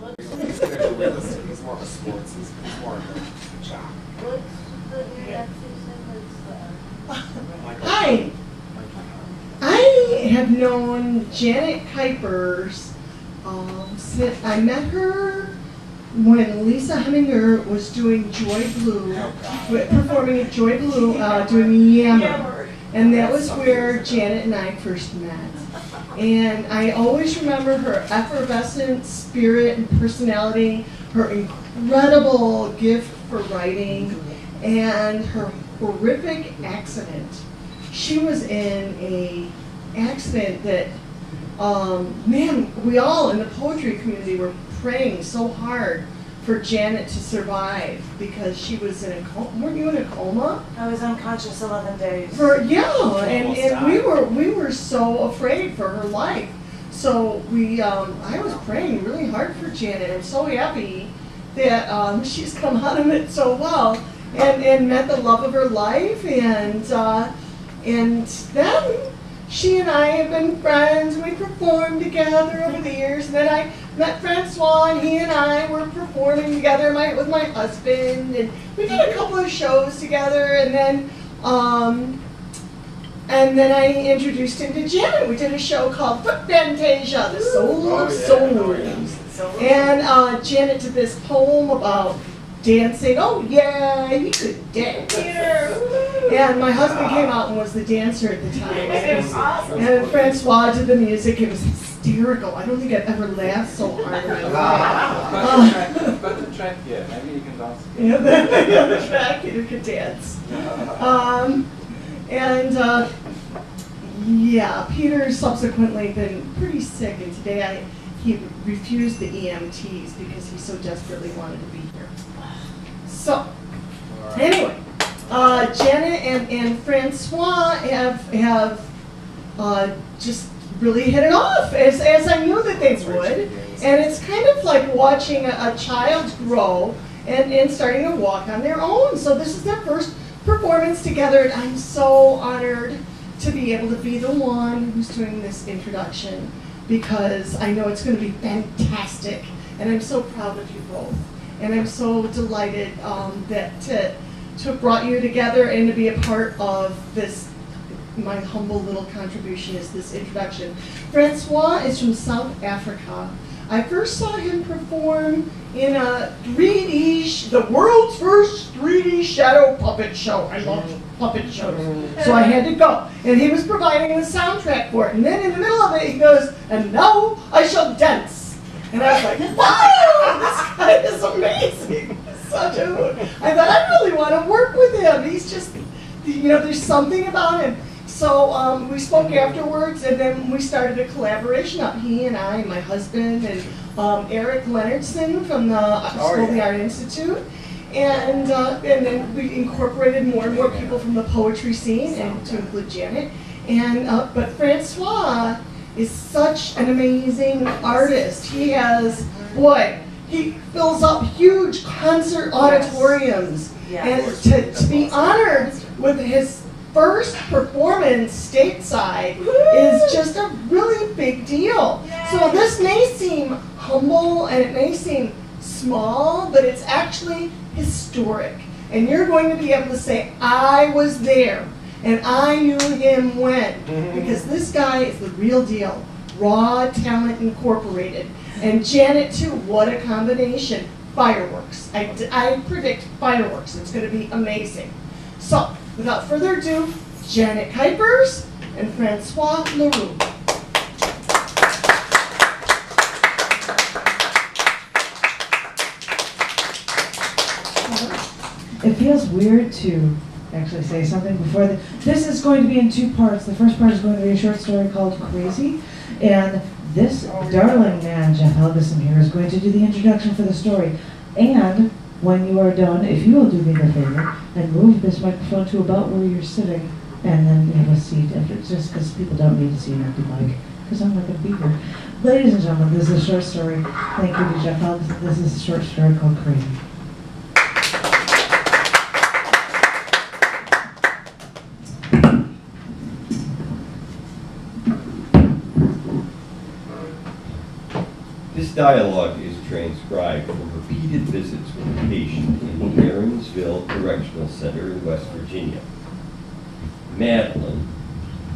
He's more of a sports. He's more of a jock. What's the new season Hi. I have known Janet Kuypers since I met her when Lisa Heminger was doing Joy Blue, performing at Joy Blue, doing Yammer. And that was where Janet and I first met. And I always remember her effervescent spirit and personality, her incredible gift for writing, and her horrific accident. She was in an accident that, man, we all in the poetry community were praying so hard for Janet to survive because she was in a coma. Weren't you in a coma? I was unconscious 11 days. And we were so afraid for her life. So I was praying really hard for Janet. I'm so happy that she's come out of it so well and met the love of her life. And then she and I have been friends. We performed together over the years. And then I met Francois, and he and I were performing together with my husband, and we did a couple of shows together, and then I introduced him to Janet. We did a show called Fantasia, the Soul of Souls. And Janet did this poem about dancing. Oh yeah, he could dance. And my husband came out and was the dancer at the time. And Francois did the music. It was hysterical. I don't think I've ever laughed so hard in my life. But the track, yeah, maybe you can dance. Yeah, the track, you could dance. Peter's subsequently been pretty sick, and today he refused the EMTs because he so desperately wanted to be here. So, anyway, Janet and Francois have just really hit it off, as I knew that they would. And it's kind of like watching a child grow and starting to walk on their own. So this is their first performance together, and I'm so honored to be able to be the one who's doing this introduction, because I know it's going to be fantastic, and I'm so proud of you both. And I'm so delighted that to have brought you together and to be a part of this. My humble little contribution is this introduction. Francois is from South Africa. I first saw him perform in a 3D, the world's first 3D shadow puppet show. I love puppet shows. So I had to go. And he was providing the soundtrack for it. And then in the middle of it, he goes, "And now I shall dance." And I was like, wow, this guy is amazing. Such a hoot. I thought, I really want to work with him. He's just, there's something about him. So we spoke afterwards, and then we started a collaboration up. He and I, and my husband, and Eric Leonardson from the School of the Art Institute. And then we incorporated more and more people from the poetry scene, and to include Janet. But Francois is such an amazing artist. He fills up huge concert auditoriums. Yes. And to be honored with his first performance stateside is just a really big deal. Yay. So this may seem humble and it may seem small, but it's actually historic. And you're going to be able to say, I was there, and I knew him when. Because this guy is the real deal. Raw Talent Incorporated. And Janet too, what a combination. Fireworks. I predict fireworks. It's going to be amazing. So, without further ado, Janet Kuypers and Francois Le Roux. It feels weird to actually say something before this is going to be in two parts. The first part is going to be a short story called Crazy, and this darling man, Jeff Helbeson here, is going to do the introduction for the story. And when you are done, if you will do me the favor and move this microphone to about where you're sitting, and then have a seat after, just because people don't need to see an empty mic, because I'm not going to be here. Ladies and gentlemen, this is a short story. Thank you to Jeff Helbeson. This is a short story called Crazy. This dialogue is transcribed from repeated visits with a patient in the Aaronsville Correctional Center in West Virginia. Madeline,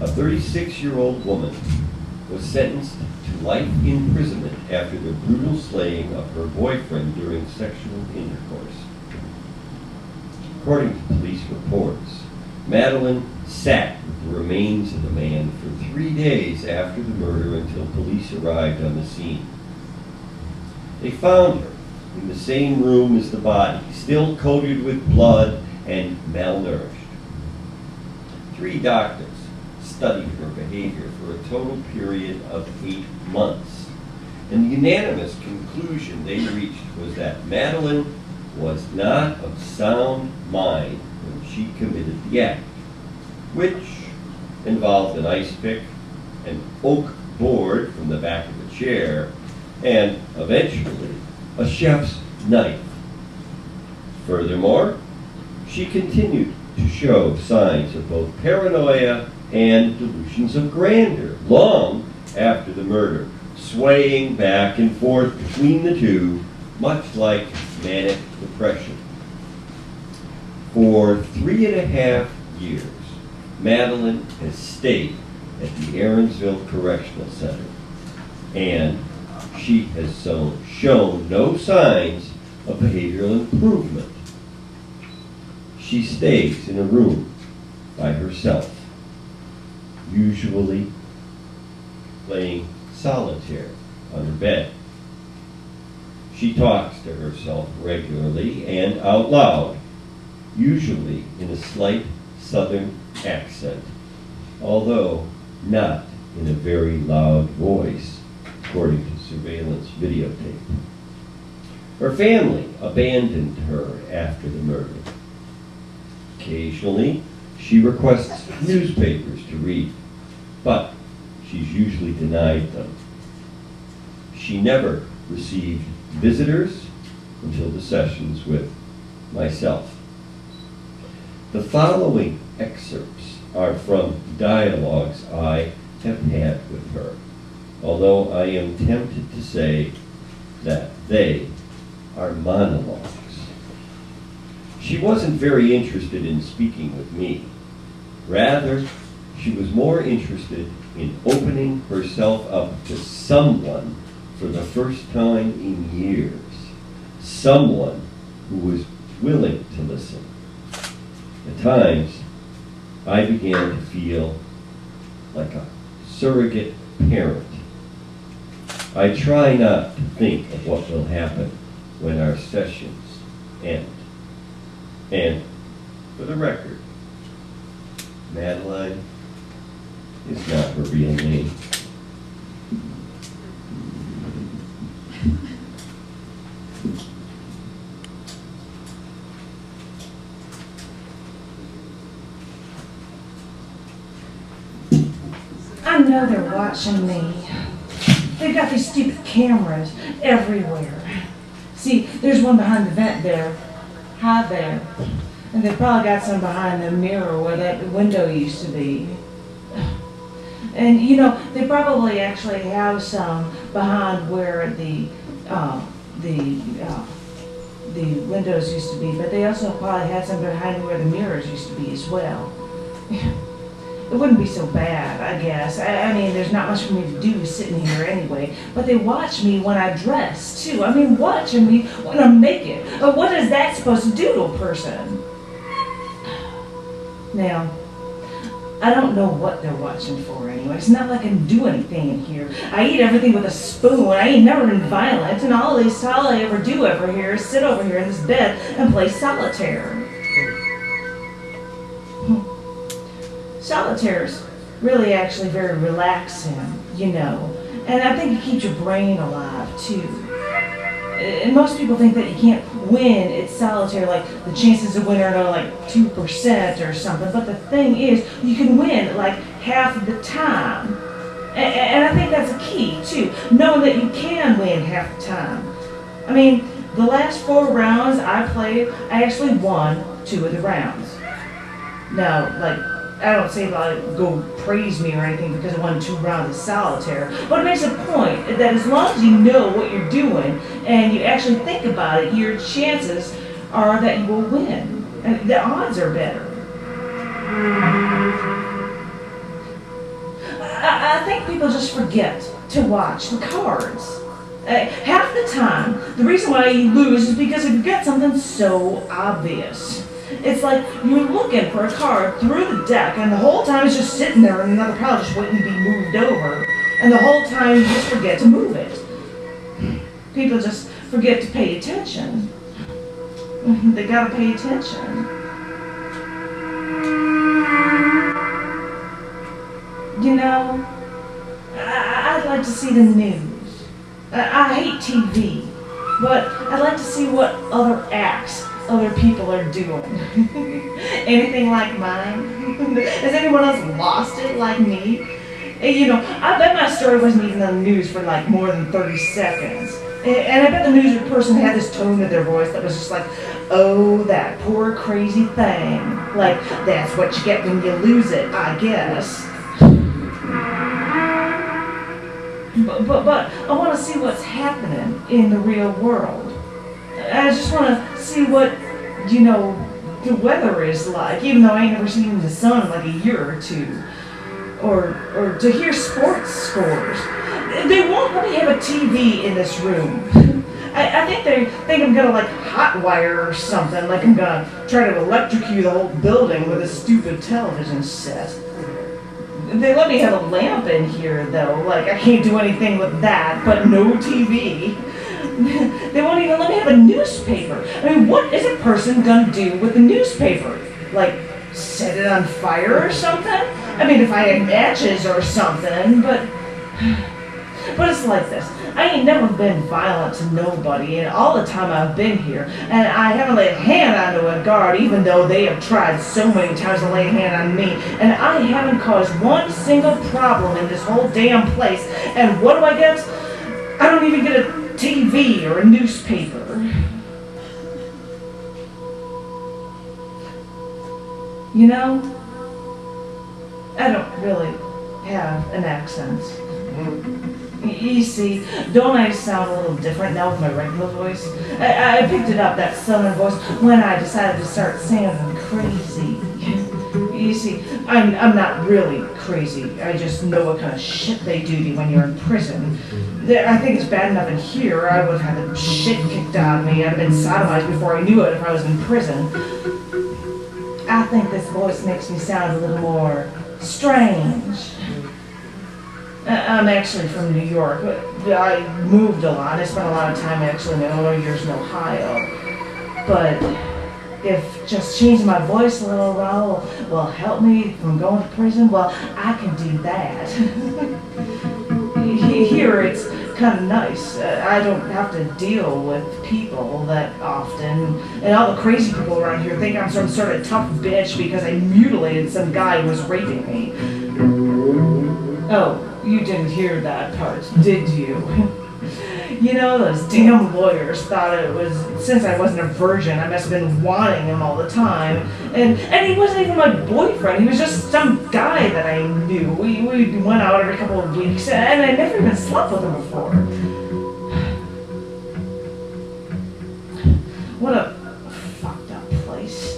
a 36-year-old woman, was sentenced to life imprisonment after the brutal slaying of her boyfriend during sexual intercourse. According to police reports, Madeline sat with the remains of the man for 3 days after the murder until police arrived on the scene. They found her in the same room as the body, still coated with blood and malnourished. 3 doctors studied her behavior for a total period of 8 months. And the unanimous conclusion they reached was that Madeline was not of sound mind when she committed the act, which involved an ice pick, an oak board from the back of a chair, and eventually a chef's knife. Furthermore, she continued to show signs of both paranoia and delusions of grandeur long after the murder, swaying back and forth between the two, much like manic depression. For 3.5 years, Madeline has stayed at the Aaronsville Correctional Center, and she has shown no signs of behavioral improvement. She stays in a room by herself, usually playing solitaire on her bed. She talks to herself regularly and out loud, usually in a slight southern accent, although not in a very loud voice, according to surveillance videotape. Her family abandoned her after the murder. Occasionally, she requests newspapers to read, but she's usually denied them. She never received visitors until the sessions with myself. The following excerpts are from dialogues I have had with her, although I am tempted to say that they are monologues. She wasn't very interested in speaking with me. Rather, she was more interested in opening herself up to someone for the first time in years. Someone who was willing to listen. At times, I began to feel like a surrogate parent. I try not to think of what will happen when our sessions end. And for the record, Madeline is not her real name. I know they're watching me. They've got these stupid cameras everywhere. See, there's one behind the vent there. Hide there. And they've probably got some behind the mirror where that window used to be. And you know, they probably actually have some behind where the windows used to be, but they also probably had some behind where the mirrors used to be as well. It wouldn't be so bad, I guess. I mean, there's not much for me to do sitting here anyway. But they watch me when I dress, too. I mean, watching me when I'm naked. What is that supposed to do to a person? Now, I don't know what they're watching for anyway. It's not like I can do anything in here. I eat everything with a spoon. I ain't never been violent. And all I ever do over here is sit over here in this bed and play solitaire. Solitaire's really actually very relaxing, you know, and I think it keeps your brain alive too. And most people think that you can't win at solitaire, like the chances of winning are like 2% or something, but the thing is, you can win like half of the time. And I think that's a key too, knowing that you can win half the time. I mean, the last 4 rounds I played, I actually won 2 of the rounds. Now, like, I don't say like go praise me or anything because I won 2 rounds of solitaire, but it makes a point that as long as you know what you're doing and you actually think about it, your chances are that you will win. And the odds are better. I think people just forget to watch the cards. Half the time, the reason why you lose is because you forget something so obvious. It's like you're looking for a card through the deck, and the whole time it's just sitting there in another pile just waiting to be moved over. And the whole time you just forget to move it. People just forget to pay attention. They gotta pay attention. You know, I'd like to see the news. I hate TV, but I'd like to see what other acts other people are doing. Anything like mine? Has anyone else lost it like me? You know, I bet my story wasn't even on the news for like more than 30 seconds. And I bet the news person had this tone to their voice that was just like, oh, that poor crazy thing. Like, that's what you get when you lose it, I guess. But I want to see what's happening in the real world. I just want to see what, you know, the weather is like, even though I ain't never seen the sun in like a year or two. Or to hear sports scores. They won't let me have a TV in this room. I think they think I'm gonna like hotwire or something, like I'm gonna try to electrocute the whole building with a stupid television set. They let me have a lamp in here though, like I can't do anything with that, but no TV. They won't even let me have a newspaper. I mean, what is a person gonna do with a newspaper? Like, set it on fire or something? I mean, if I had matches or something, but it's like this. I ain't never been violent to nobody in all the time I've been here, and I haven't laid a hand onto a guard even though they have tried so many times to lay a hand on me, and I haven't caused one single problem in this whole damn place, and what do I get? I don't even get a TV or a newspaper. You know, I don't really have an accent. You see, don't I sound a little different now with my regular voice? I picked it up, that southern voice, when I decided to start sounding crazy. You see, I'm not really crazy. I just know what kind of shit they do to you when you're in prison. I think it's bad enough in here. I would have had the shit kicked out of me. I'd have been sodomized before I knew it if I was in prison. I think this voice makes me sound a little more strange. I'm actually from New York. I moved a lot. I spent a lot of time actually in my early years in Ohio. But if just changing my voice a little will help me from going to prison, well, I can do that. Here it's kind of nice. I don't have to deal with people that often. And all the crazy people around here think I'm some sort of tough bitch because I mutilated some guy who was raping me. Oh, you didn't hear that part, did you? You know, those damn lawyers thought it was, since I wasn't a virgin, I must have been wanting him all the time. And he wasn't even my boyfriend, he was just some guy that I knew. We went out every couple of weeks, and I never even slept with him before. What a fucked up place.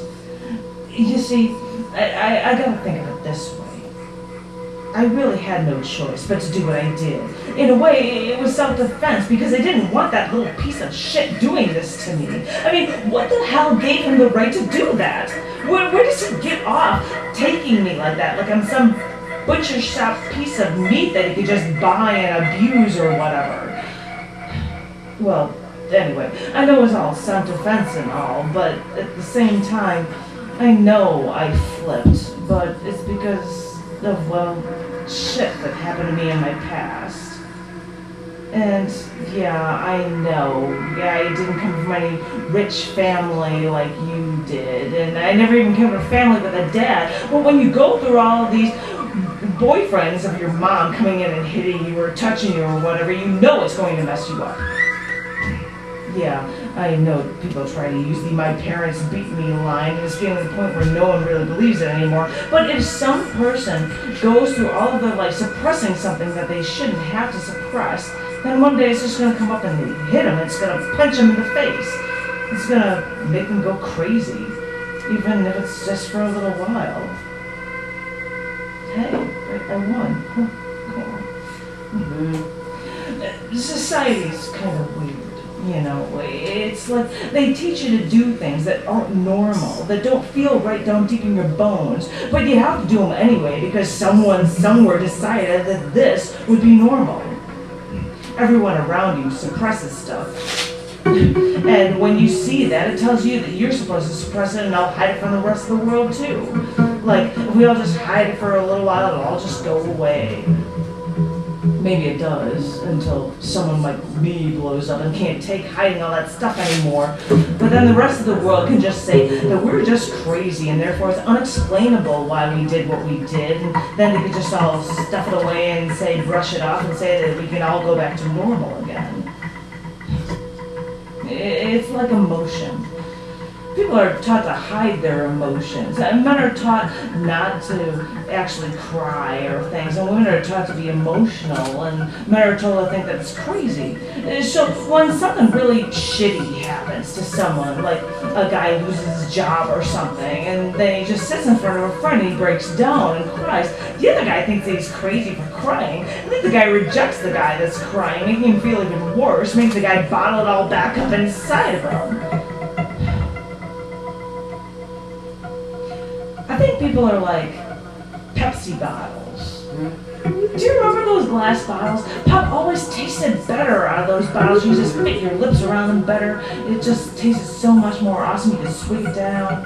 You see, I gotta think of it this way. I really had no choice but to do what I did. In a way, it was self-defense because I didn't want that little piece of shit doing this to me. I mean, what the hell gave him the right to do that? Where does he get off taking me like that? Like I'm some butcher shop piece of meat that he could just buy and abuse or whatever. Well, anyway, I know it's all self-defense and all, but at the same time, I know I flipped, but it's because of, well, shit that happened to me in my past. And yeah, I know. Yeah, I didn't come from any rich family like you did. And I never even came from a family with a dad. But when you go through all of these boyfriends of your mom coming in and hitting you or touching you or whatever, you know it's going to mess you up. Yeah, I know people try to use the "my parents beat me" line, and it's getting to the point where no one really believes it anymore. But if some person goes through all of their life suppressing something that they shouldn't have to suppress, then one day it's just going to come up and hit them. It's going to punch them in the face. It's going to make them go crazy, even if it's just for a little while. Hey, I won. Society's kind of weird. You know, it's like they teach you to do things that aren't normal, that don't feel right down deep in your bones, but you have to do them anyway because someone somewhere decided that this would be normal. Everyone around you suppresses stuff. And when you see that, it tells you that you're supposed to suppress it and I'll hide it from the rest of the world too. Like, if we all just hide it for a little while, it'll all just go away. Maybe it does, until someone like me blows up and can't take hiding all that stuff anymore. But then the rest of the world can just say that we're just crazy and therefore it's unexplainable why we did what we did. And then they could just all stuff it away and say, brush it off and say that we can all go back to normal again. It's like emotion. People are taught to hide their emotions. And men are taught not to actually cry or things, and women are taught to be emotional, and men are told to think that it's crazy. So when something really shitty happens to someone, like a guy loses his job or something, and then he just sits in front of a friend and he breaks down and cries, the other guy thinks that he's crazy for crying, and then the guy rejects the guy that's crying, making him feel even worse, makes the guy bottle it all back up inside of him. I think people are like Pepsi bottles. Do you remember those glass bottles? Pop always tasted better out of those bottles. You just fit your lips around them better. It just tasted so much more awesome. You could swig it down.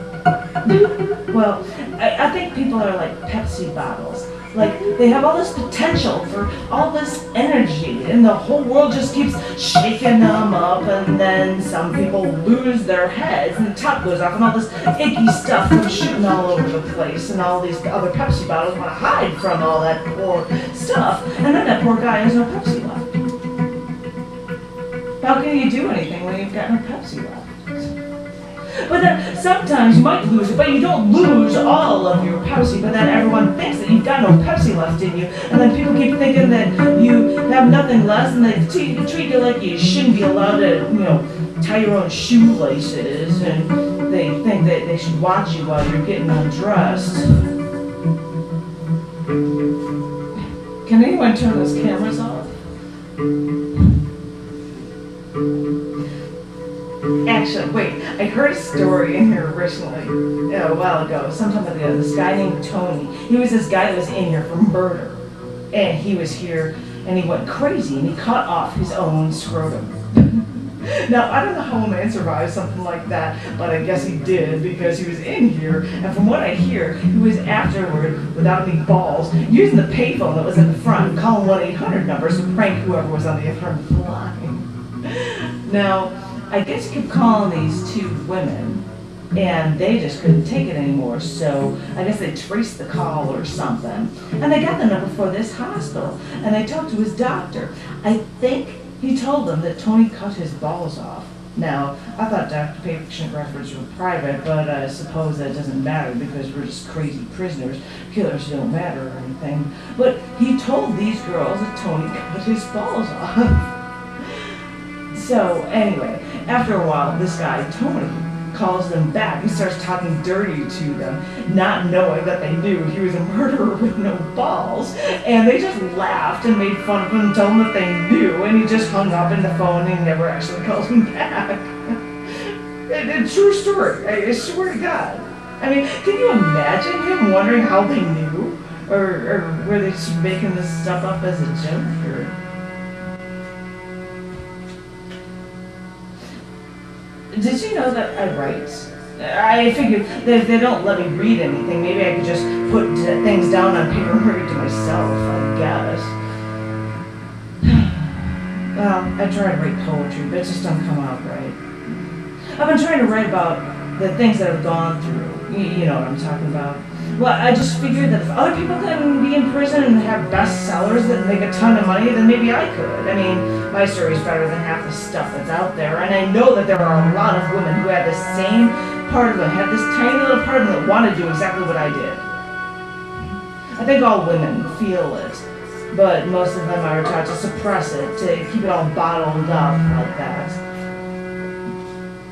Well, I think people are like Pepsi bottles. Like, they have all this potential for all this energy, and the whole world just keeps shaking them up, and then some people lose their heads, and the top goes off, and all this icky stuff comes shooting all over the place, and all these other Pepsi bottles want to hide from all that poor stuff, and then that poor guy has no Pepsi left. How can you do anything when you've got no Pepsi left? But then sometimes you might lose it, but you don't lose all of your Pepsi, but then everyone thinks that you've got no Pepsi left in you, and then people keep thinking that you have nothing left, and they treat you like you shouldn't be allowed to, tie your own shoelaces, and they think that they should watch you while you're getting undressed. Can anyone turn those cameras off? Actually, wait, I heard a story in here originally, a while ago, sometime ago, this guy named Tony. He was this guy that was in here for murder. And he was here, and he went crazy, and he cut off his own scrotum. Now, I don't know how a man survives something like that, but I guess he did, because he was in here, and from what I hear, he was afterward, without any balls, using the payphone that was at the front, calling 1-800 numbers to prank whoever was on the other end of the line. Now, I guess he kept calling these two women, and they just couldn't take it anymore, so I guess they traced the call or something. And they got the number for this hospital, and they talked to his doctor. I think he told them that Tony cut his balls off. Now, I thought doctor-patient records were private, but I suppose that doesn't matter because we're just crazy prisoners. Killers don't matter or anything. But he told these girls that Tony cut his balls off. So, anyway, after a while, this guy, Tony, calls them back and starts talking dirty to them, not knowing that they knew he was a murderer with no balls. And they just laughed and made fun of him and told him that they knew, and he just hung up in the phone and he never actually called them back. It's a true story, I swear to God. I mean, can you imagine him wondering how they knew? Or were they just making this stuff up as a joke? Or... Did you know that I write? I figured that if they don't let me read anything, maybe I could just put things down on paper and read it to myself, I guess. Well, I try to write poetry, but it just doesn't come out right. I've been trying to write about the things that I've gone through. You know what I'm talking about. Well, I just figured that if other people can be in prison and have bestsellers that make a ton of money, then maybe I could. I mean, my story's better than half the stuff that's out there, and I know that there are a lot of women who have the same part of them, have this tiny little part of them that want to do exactly what I did. I think all women feel it, but most of them are taught to suppress it, to keep it all bottled up like that.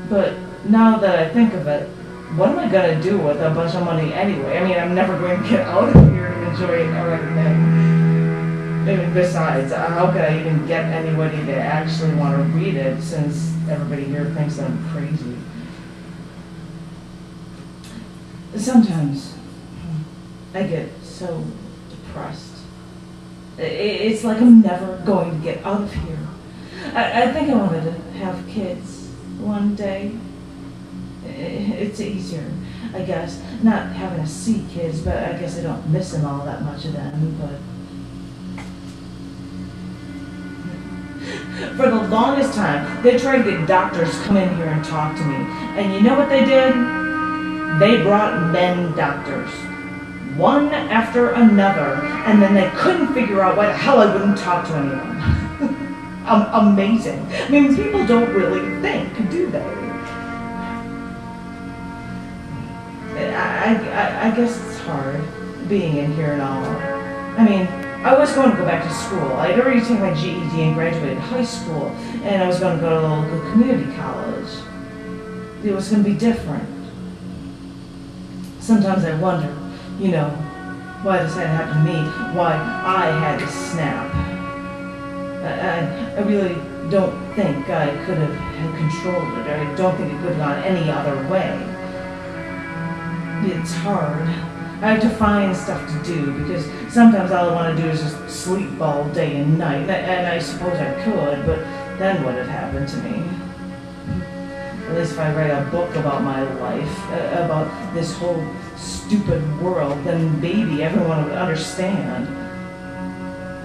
But now that I think of it, what am I gonna do with a bunch of money anyway? I mean, I'm never going to get out of here and enjoy it or anything. I mean, besides, how could I even get anybody to actually want to read it since everybody here thinks I'm crazy? Sometimes I get so depressed. It's like I'm never going to get out of here. I think I wanted to have kids one day. It's easier, I guess, not having to see kids, but I guess I don't miss them all that much of them, but... For the longest time, they tried to get doctors to come in here and talk to me. And you know what they did? They brought men doctors. One after another. And then they couldn't figure out why the hell I wouldn't talk to anyone. Amazing. I mean, people don't really think, do they? I guess it's hard being in here and all. I mean, I was going to go back to school. I'd already taken my GED and graduated high school, and I was going to go to a local community college. It was going to be different. Sometimes I wonder, you know, why this had to happen to me, why I had to snap. I really don't think I could have controlled it. I don't think it could have gone any other way. It's hard. I have to find stuff to do because sometimes all I want to do is just sleep all day and night. And I suppose I could, but then what had happened to me? At least if I write a book about my life, about this whole stupid world, then maybe everyone would understand.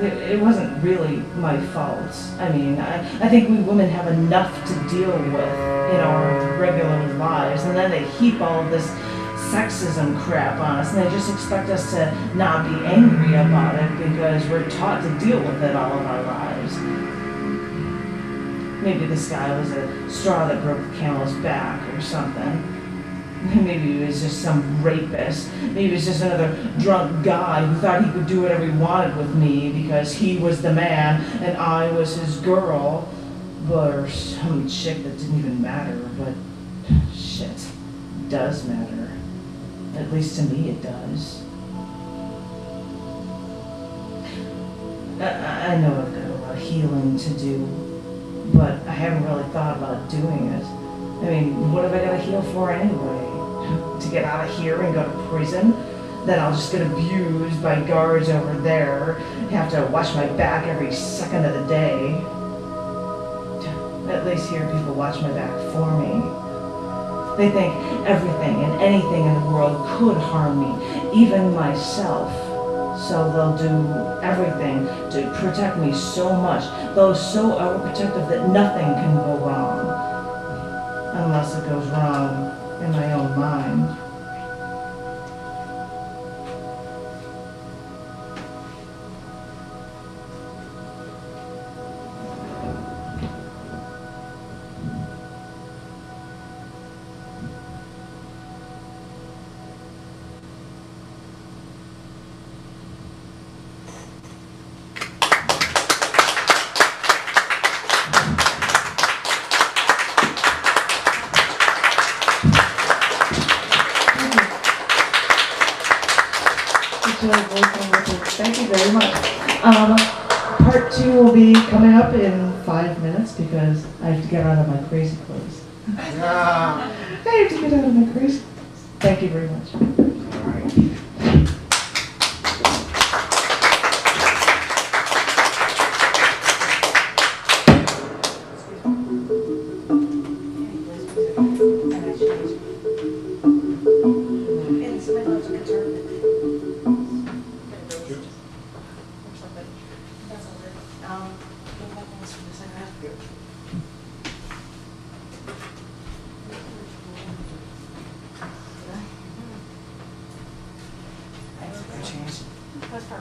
It wasn't really my fault. I mean, I think we women have enough to deal with in our regular lives, and then they heap all of this sexism crap on us, and they just expect us to not be angry about it because we're taught to deal with it all of our lives. Maybe this guy was a straw that broke the camel's back or something. Maybe he was just some rapist. Maybe he was just another drunk guy who thought he could do whatever he wanted with me because he was the man and I was his girl. Or some chick that didn't even matter, but shit, it does matter. At least to me it does. I know I've got a lot of healing to do, but I haven't really thought about doing it. I mean, what have I got to heal for anyway? To get out of here and go to prison? Then I'll just get abused by guards over there, have to watch my back every second of the day. At least here people watch my back for me. They think everything and anything in the world could harm me, even myself. So they'll do everything to protect me so much, though so overprotective that nothing can go wrong. Unless it goes wrong in my own mind. Thank you very much. Part 2 will be coming up in 5 minutes because I have to get out of my crazy clothes. I have to get out of my crazy clothes. Thank you very much.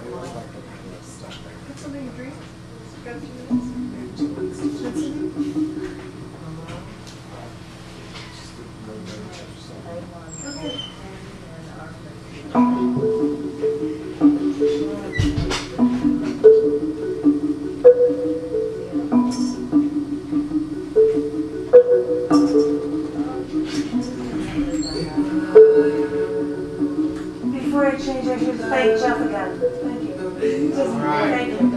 Put something to drink. Got a few minutes? Okay. Before I change, I should thank Jeff again. Thank you. Just thank you.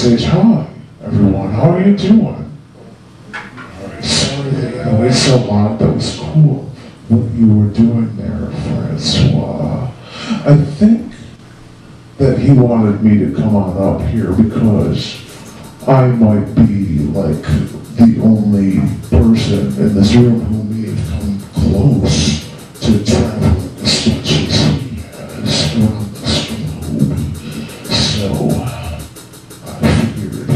backstage. Hi, everyone. How are you doing? Alright, sorry that you waited so long. That was cool. What you were doing there, Francois. I think that he wanted me to come on up here because I might be like the only person in this room who may have come close to traveling as much as he has around this globe. So I figured,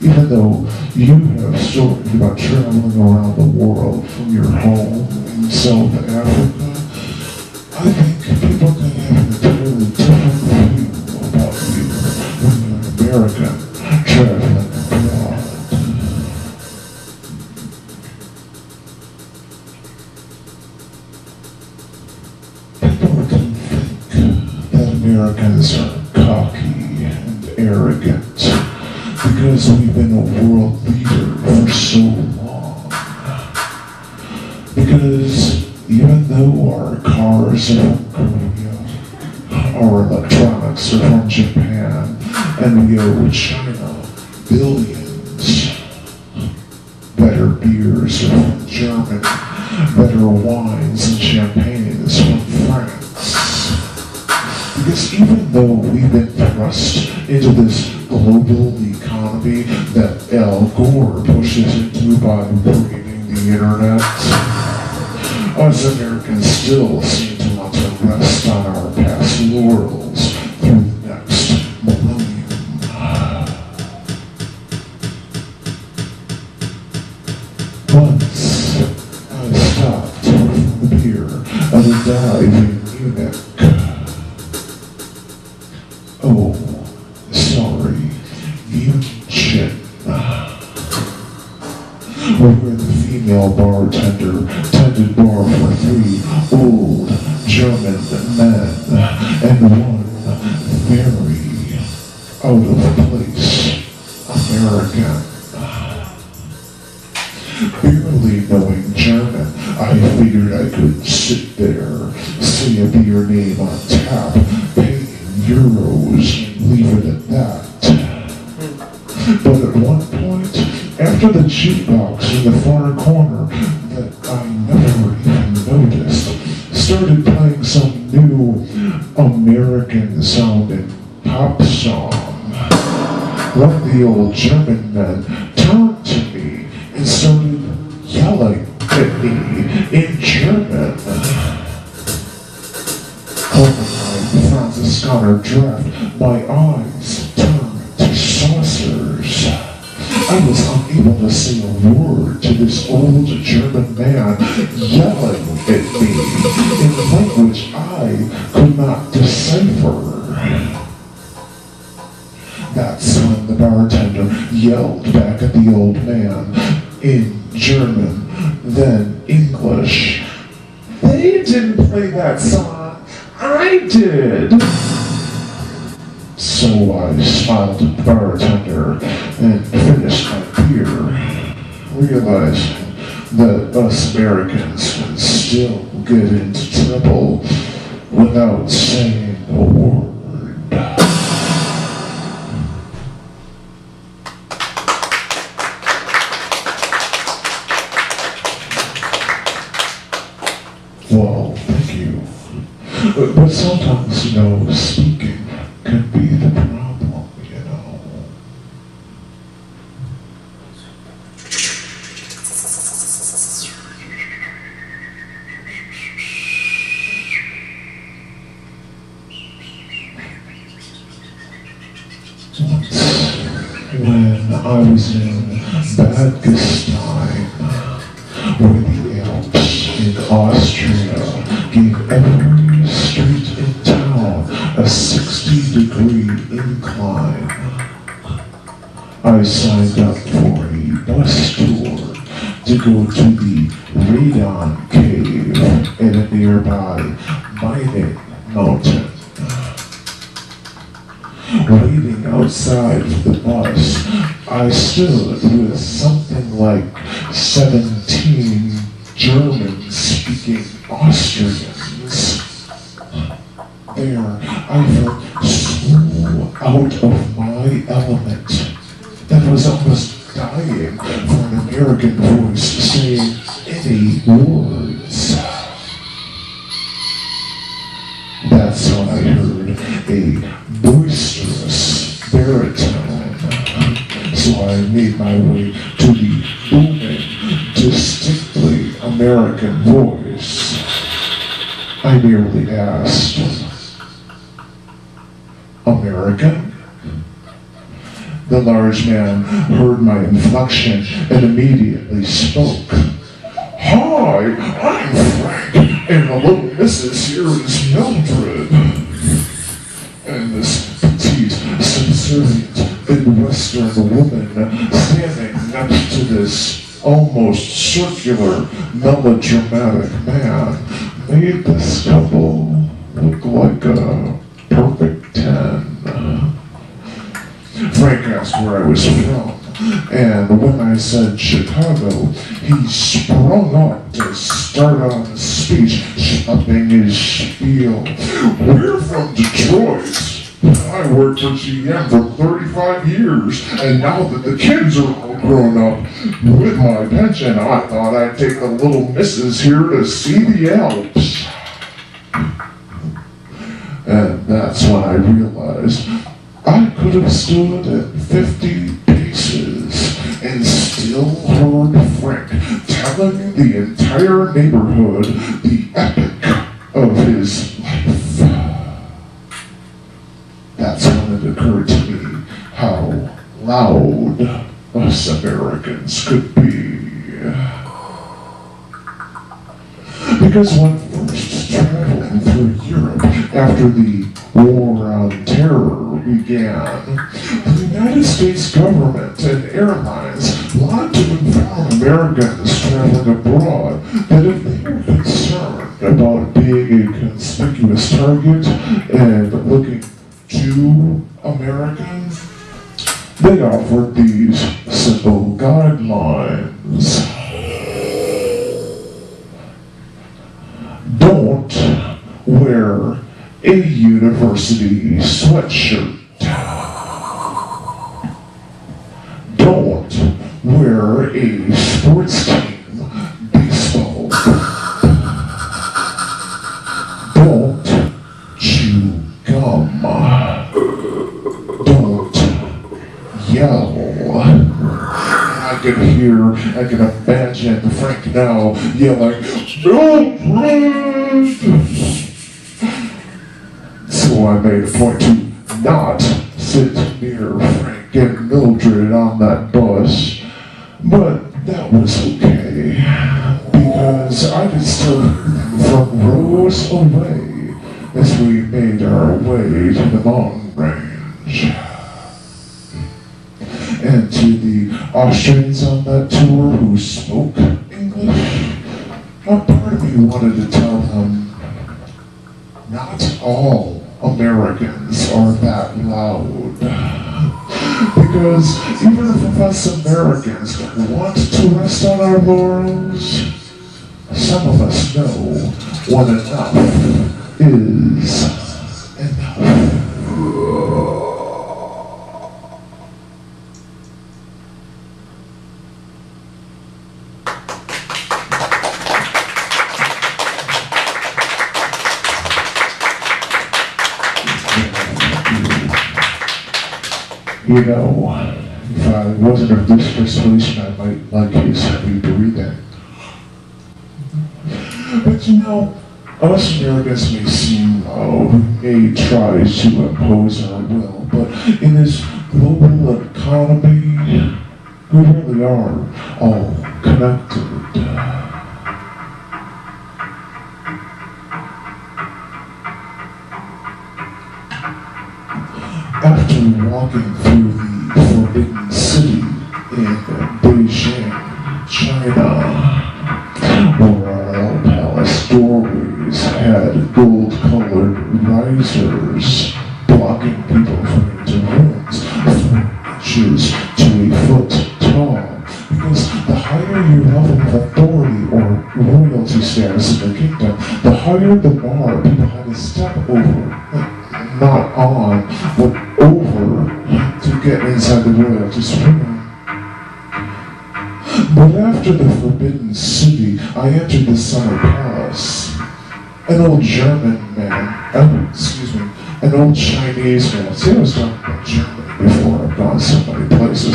even though you have stories about traveling around the world from your home in South Africa, I think people can have an entirely different view about you when you're an American traveling abroad. People can think that Americans are cocky and arrogant because we've been a world leader for so long. Because even though our cars are from Korea, our electronics are from Japan, and we owe China billions, better beers are from Germany, better wines and champagne is from France. Because even though we've been thrust into this global economy that Al Gore pushes into by creating the internet, us Americans still seem to want to rest on our past laurels through the next millennium. Once, I stopped from the pier at a dive in Munich. Oh, sorry, Munich. Where the female bartender tended bar for 3 old German men and one very out of place American. Barely knowing German, I figured I could sit there, say a beer name on tap, pay in euros, and leave it at that. But at one point, after the jukebox in the far corner that I never even noticed started playing some new American-sounding pop song, one of the old German men turned to me and started yelling at me in German. Holding my Franziskaner draft, my eyes turned to saucers. I was unable to say a word to this old German man yelling at me in language I could not decipher. That's when the bartender yelled back at the old man in German, then English. They didn't play that song, I did. So I smiled at the bartender and finished my beer, realizing that us Americans can still get into trouble without saying a word. Well, thank you. But sometimes, speaking can be the problem, When I was in Badgestein, where the Alps in Austria gave every street in town a 60-degree incline, I signed up for a bus tour to go to the Radon Cave in a nearby mining mountain. Waiting outside for the bus, I stood with something like 17 German-speaking Austrians. There, I felt so out of my element. I was almost dying for an American voice saying any words. That's when I heard a boisterous baritone. So I made my way to the booming, distinctly American voice. I merely asked, American? The large man heard my inflection and immediately spoke. Hi, I'm Frank, and the little missus here is Mildred. And this petite, subservient Midwestern woman standing next to this almost circular, melodramatic man made this couple look like a perfect 10. Frank asked where I was from, and when I said Chicago, he sprung up to start on his speech, upping his spiel. We're from Detroit. I worked for GM for 35 years, and now that the kids are all grown up, with my pension, I thought I'd take the little missus here to see the Alps. And that's when I realized I could have stood at 50 paces and still heard Frank telling the entire neighborhood the epic of his life. That's when it occurred to me how loud us Americans could be. Because when first traveling through Europe after the War on Terror began, the United States government and airlines wanted to inform Americans traveling abroad that if they were concerned about being a conspicuous target and looking too American, they offered these simple guidelines. Don't wear a university sweatshirt. Don't wear a sports team baseball. Don't chew gum. Don't yell. I can imagine Frank now yelling, "No, So I made a point to not sit near Frank and Mildred on that bus, but that was okay, because I could still hear them from rows away as we made our way to the mountain range. And to the Austrians on that tour who spoke English, a part of me wanted to tell them, not all Americans are that loud. Because even if us Americans want to rest on our laurels, some of us know what enough is enough. You know, if I wasn't of this persuasion, I might like his heavy breathing. But you know, us Americans may seem loud, we may try to impose our will, but in this global economy, we really are all connected. After walking through the Forbidden City in Beijing, China, where our palace doorways had gold-colored risers blocking people from into rooms 4 inches to a foot tall, because the higher your level of authority or royalty status in the kingdom, the higher the bar people had to step over. Not on, but over to get inside the royalty spring. But after the Forbidden City, I entered the Summer Palace. An old German man, an old Chinese man. See, I was talking about Germany before. I've gone so many places.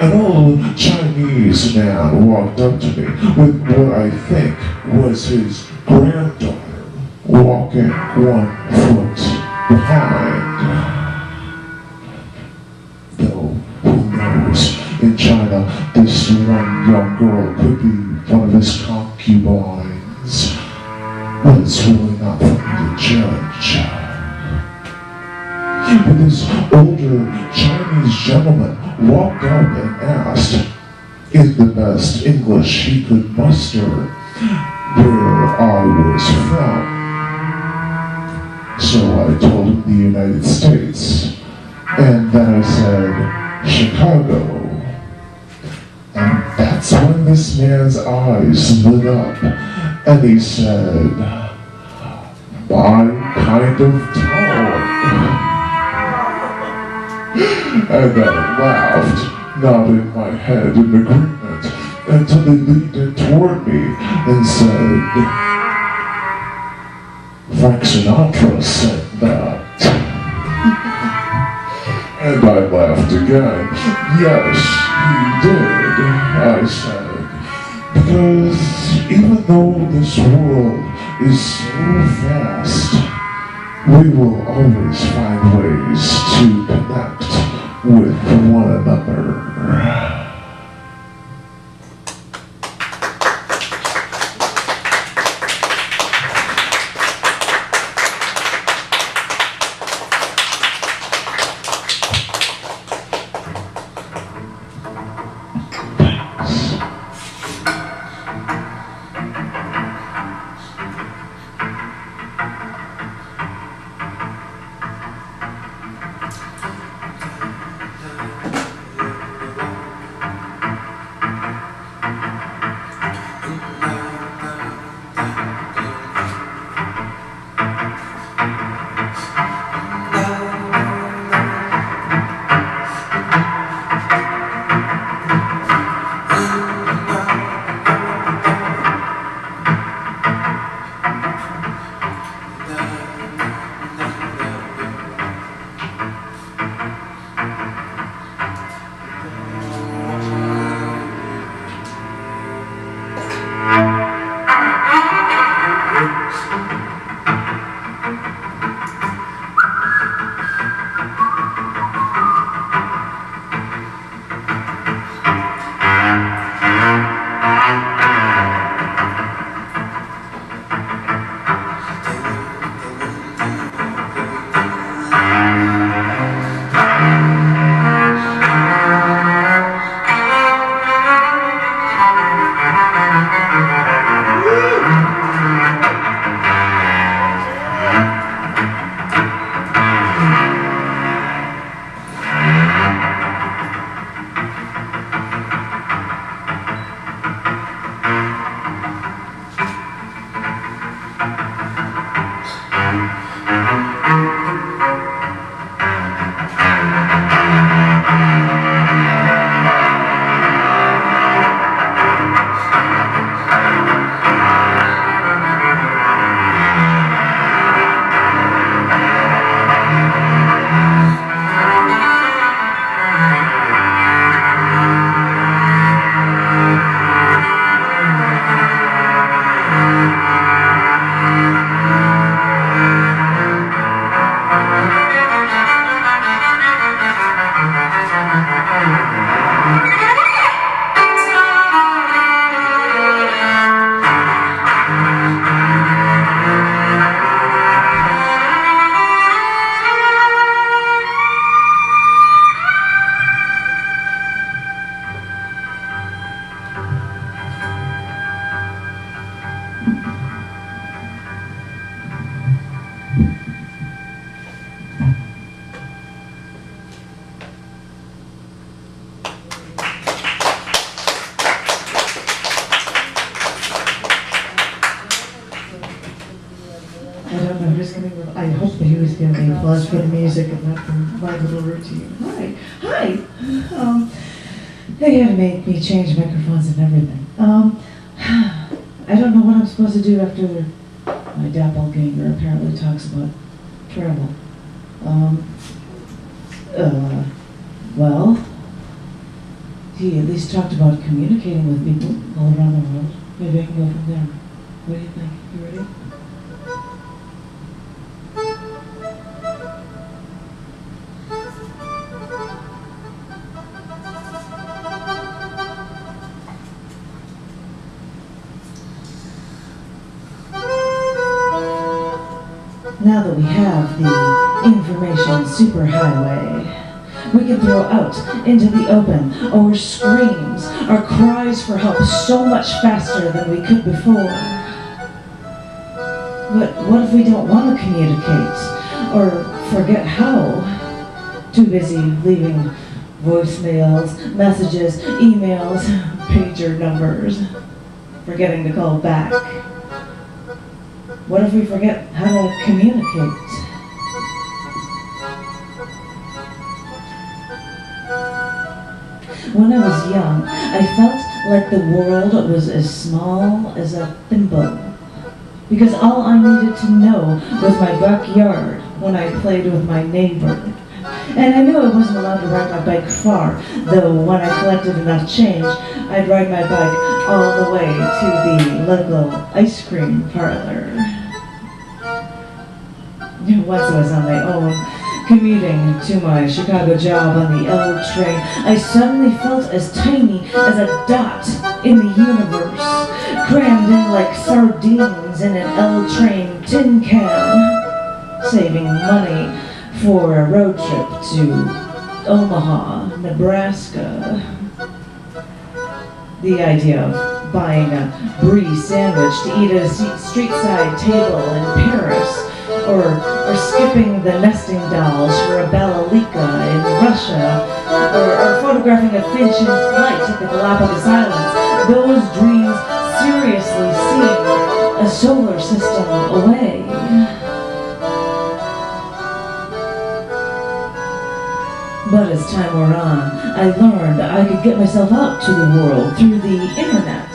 An old Chinese man walked up to me with what I think was his granddaughter walking 1 foot behind. Though, who knows? In China, this one young girl could be one of his concubines. But it's really not for me to judge. But this older Chinese gentleman walked up and asked, in the best English he could muster, where I was from. So I told him the United States. And then I said, Chicago. And that's when this man's eyes lit up. And he said, my kind of town. And I laughed, nodding my head in agreement, until they leaned in toward me and said, Frank Sinatra said that. And I laughed again. Yes, he did, I said. Because even though this world is so vast, we will always find ways to connect with one another. I hope that he was give me applause for the music and not for my little routine. Hi. They had to make me change microphones and everything. I don't know what I'm supposed to do after my doppelganger apparently talks about travel. Well, he at least talked about communicating with people all around the world. Maybe I can go from there. What do you think? You ready? Now that we have the information superhighway, we can throw out into the open our screams, our cries for help so much faster than we could before. But what if we don't want to communicate or forget how? Too busy leaving voicemails, messages, emails, pager numbers, forgetting to call back. What if we forget how to communicate? When I was young, I felt like the world was as small as a thimble, because all I needed to know was my backyard when I played with my neighbor. And I knew I wasn't allowed to ride my bike far, though when I collected enough change, I'd ride my bike all the way to the local ice cream parlor. Once I was on my own, commuting to my Chicago job on the L train, I suddenly felt as tiny as a dot in the universe, crammed in like sardines in an L train tin can, saving money for a road trip to Omaha, Nebraska. The idea of buying a brie sandwich to eat at a street-side table in Paris, or skipping the nesting dolls for a Balalica in Russia, or photographing a finch in flight at the Galapagos Islands, those dreams seriously seemed a solar system away. But as time wore on, I learned I could get myself out to the world through the internet.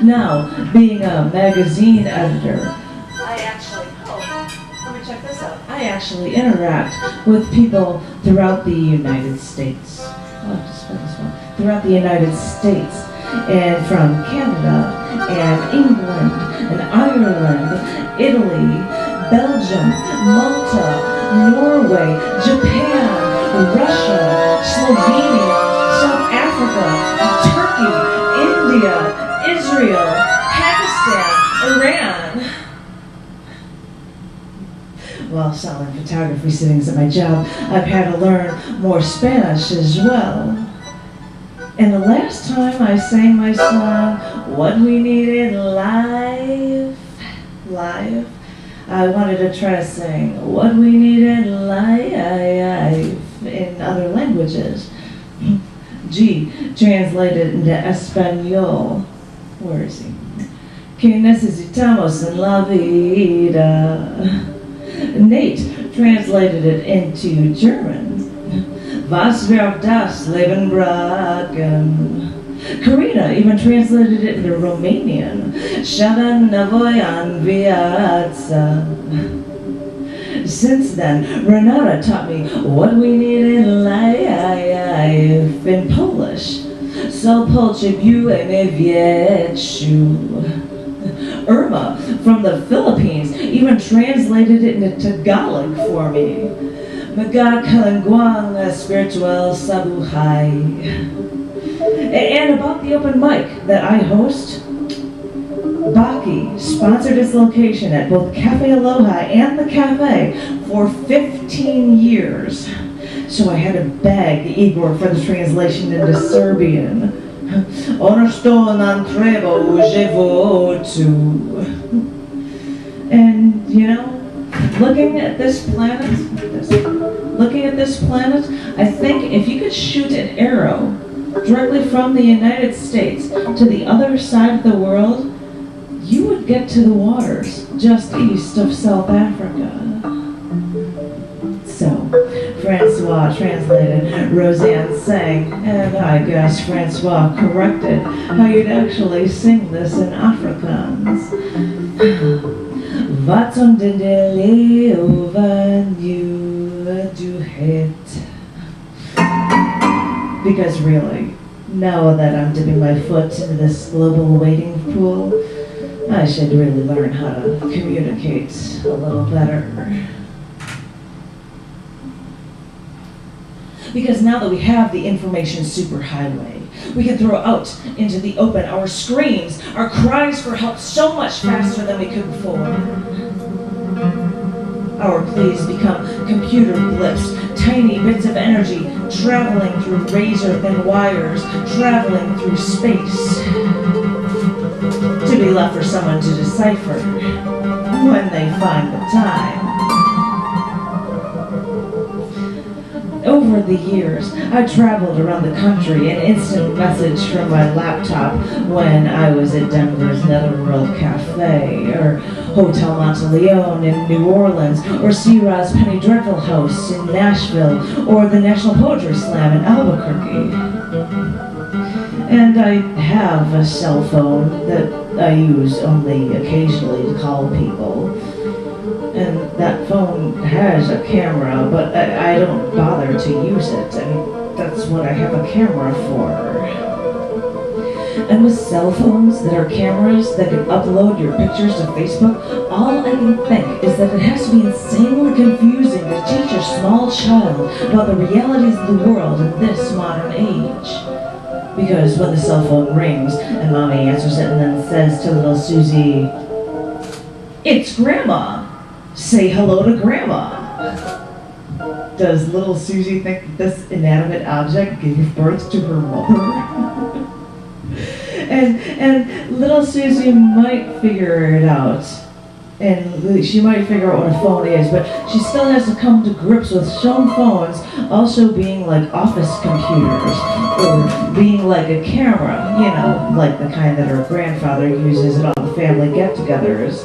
Now, being a magazine editor, I actually interact with people throughout the United States. Throughout the United States, and from Canada, and England, and Ireland, Italy, Belgium, Malta, Norway, Japan, Russia, Slovenia, South Africa, Turkey, India, Israel, Pakistan, Iran. While selling photography sittings at my job, I've had to learn more Spanish as well. And the last time I sang my song, What We Needed Live, I wanted to try to sing What We Needed Live in other languages. G, translated into Espanol. Where is he? Que necesitamos en la vida. Nate translated it into German. Was wird das Leben brachen? Karina even translated it into Romanian. Shava navoy an viața. Since then, Renata taught me what we need in life in Polish. So potrzebuję wieczu. Irma from the Philippines even translated it into Tagalog for me. Magkakalangwang spiritual sabuhay. And about the open mic that I host, Baki sponsored its location at both Cafe Aloha and the Cafe for 15 years. So I had to beg Igor for the translation into Serbian. Ono što nam treba u životu. And, you know, looking at this planet, I think if you could shoot an arrow directly from the United States to the other side of the world, you would get to the waters just east of South Africa. Francois translated, Roseanne sang, and I guess Francois corrected how you'd actually sing this in Afrikaans. Wat om de leeuwen du het. Because really, now that I'm dipping my foot into this global wading pool, I should really learn how to communicate a little better. Because now that we have the information superhighway, we can throw out into the open our screams, our cries for help so much faster than we could before. Our pleas become computer blips, tiny bits of energy traveling through razor-thin wires, traveling through space, to be left for someone to decipher when they find the time. Over the years, I traveled around the country an instant message from my laptop when I was at Denver's Netherworld Cafe, or Hotel Monteleone in New Orleans, or Sierra's Penny Dreadful House in Nashville, or the National Poetry Slam in Albuquerque. And I have a cell phone that I use only occasionally to call people. And that phone has a camera, but I don't bother to use it. I mean, that's what I have a camera for. And with cell phones that are cameras that can upload your pictures to Facebook, all I can think is that it has to be insanely confusing to teach a small child about the realities of the world in this modern age. Because when the cell phone rings and Mommy answers it and then says to little Susie, "It's Grandma. Say hello to Grandma." Does little Susie think this inanimate object gave birth to her mother? and little Susie might figure it out. And she might figure out what a phone is, but she still has to come to grips with some phones also being like office computers, or being like a camera, you know, like the kind that her grandfather uses at all the family get-togethers.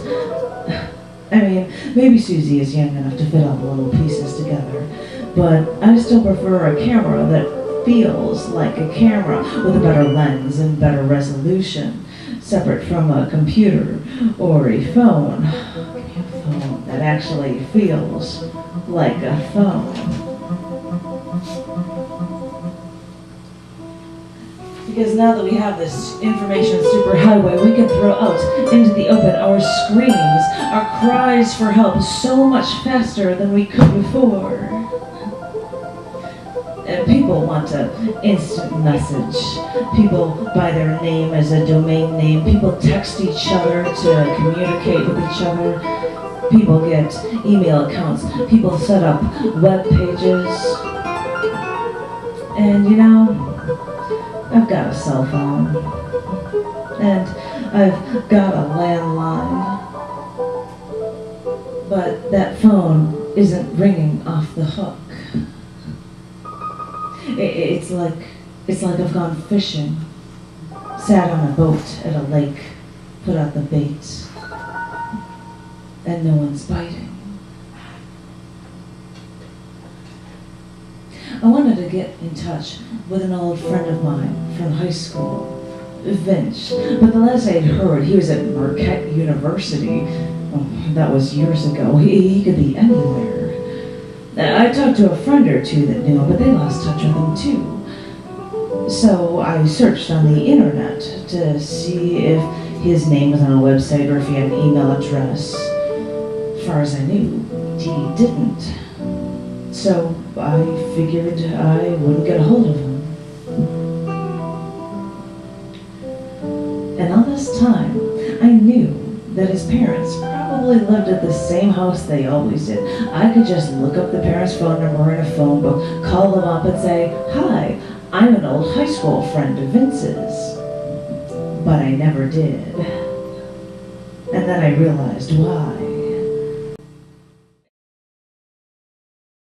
I mean, maybe Susie is young enough to fit all the little pieces together, but I still prefer a camera that feels like a camera with a better lens and better resolution, separate from a computer or a phone. A phone that actually feels like a phone. Because now that we have this information superhighway, we can throw out into the open our screams, our cries for help so much faster than we could before. And people want an instant message. People buy their name as a domain name. People text each other to communicate with each other. People get email accounts. People set up web pages. And you know, I've got a cell phone, and I've got a landline, but that phone isn't ringing off the hook. It's like I've gone fishing, sat on a boat at a lake, put out the bait, and no one's biting. I wanted to get in touch with an old friend of mine from high school, Vince, but the last I'd heard, he was at Marquette University. Oh, that was years ago. He could be anywhere. I talked to a friend or two that knew him, but they lost touch with him too. So I searched on the internet to see if his name was on a website or if he had an email address. As far as I knew, he didn't. So I figured I wouldn't get a hold of him. And all this time, I knew that his parents probably lived at the same house they always did. I could just look up the parents' phone number in a phone book, call them up and say, "Hi, I'm an old high school friend of Vince's." But I never did. And then I realized why.